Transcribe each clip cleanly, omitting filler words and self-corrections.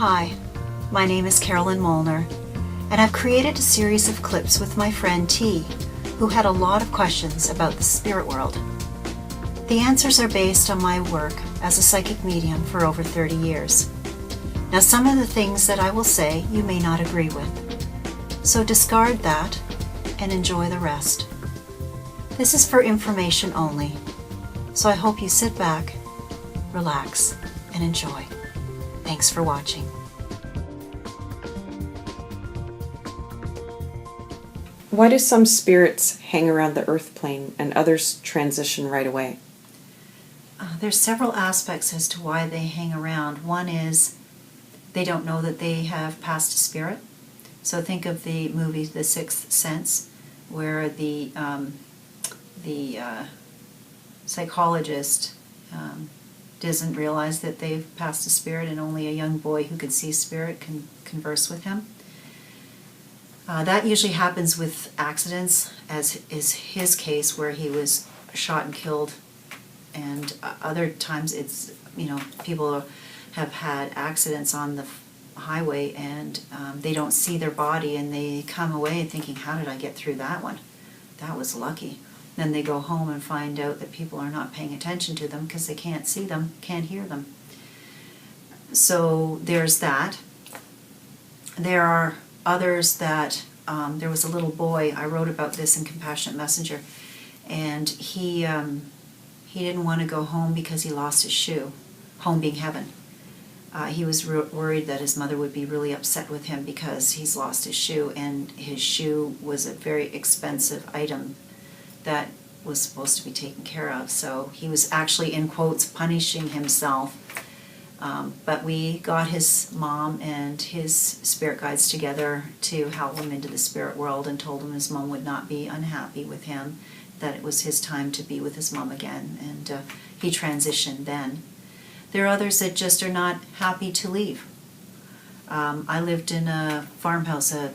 Hi, my name is Carolyn Molnar, and I've created a series of clips with my friend T, who had a lot of questions about the spirit world. The answers are based on my work as a psychic medium for over 30 years. Now, some of the things that I will say you may not agree with, so discard that and enjoy the rest. This is for information only, so I hope you sit back, relax, and enjoy. Thanks for watching. Why do some spirits hang around the earth plane and others transition right away? There's several aspects as to why they hang around. One is they don't know that they have passed a spirit. So think of the movie The Sixth Sense, where the psychologist doesn't realize that they've passed a spirit, and only a young boy who can see spirit can converse with him. That usually happens with accidents, as is his case where he was shot and killed. And other times it's, people have had accidents on the highway and they don't see their body and they come away thinking, how did I get through that one? That was lucky. Then they go home and find out that people are not paying attention to them because they can't see them, can't hear them. So there's that. There are others that, there was a little boy, I wrote about this in Compassionate Messenger, and he didn't want to go home because he lost his shoe, home being heaven. He was worried that his mother would be really upset with him because he's lost his shoe, and his shoe was a very expensive item that was supposed to be taken care of. So he was actually, in quotes, punishing himself. But we got his mom and his spirit guides together to help him into the spirit world and told him his mom would not be unhappy with him, that it was his time to be with his mom again, and he transitioned then. There are others that just are not happy to leave. I lived in a farmhouse, a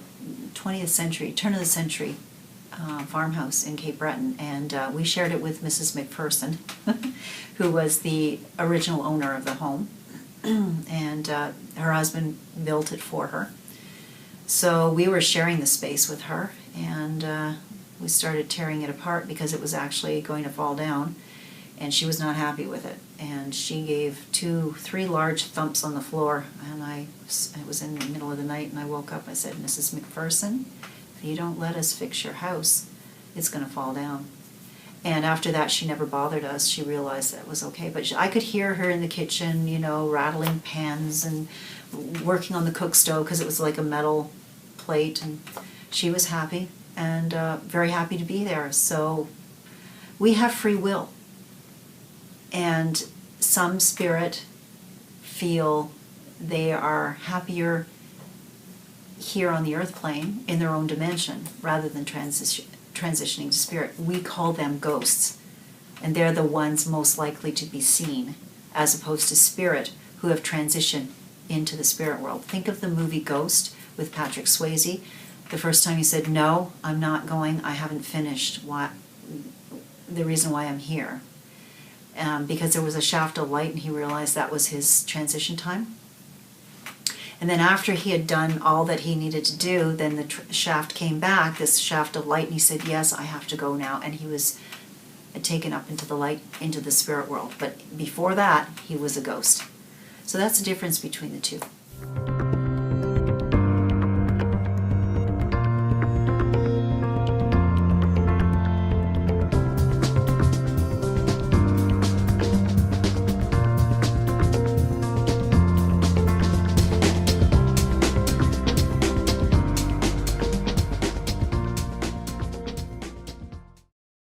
20th century, turn of the century farmhouse in Cape Breton, and we shared it with Mrs. McPherson, who was the original owner of the home, and her husband built it for her. So we were sharing the space with her, and we started tearing it apart because it was actually going to fall down, and she was not happy with it. And she gave 3 large thumps on the floor, and it was in the middle of the night, and I woke up. I said, Mrs. McPherson, if you don't let us fix your house, it's going to fall down. And after that, she never bothered us. She realized that was okay. But I could hear her in the kitchen, rattling pans and working on the cook stove because it was like a metal plate, and she was happy and very happy to be there. So we have free will. And some spirit feel they are happier here on the earth plane in their own dimension rather than transitioning to spirit. We call them ghosts, and they're the ones most likely to be seen, as opposed to spirit who have transitioned into the spirit world. Think of the movie Ghost with Patrick Swayze. The first time he said, no, I'm not going, I haven't finished the reason why I'm here. Because there was a shaft of light and he realized that was his transition time. And then after he had done all that he needed to do, then the shaft came back, this shaft of light, and he said, yes, I have to go now. And he was taken up into the light, into the spirit world. But before that, he was a ghost. So that's the difference between the two.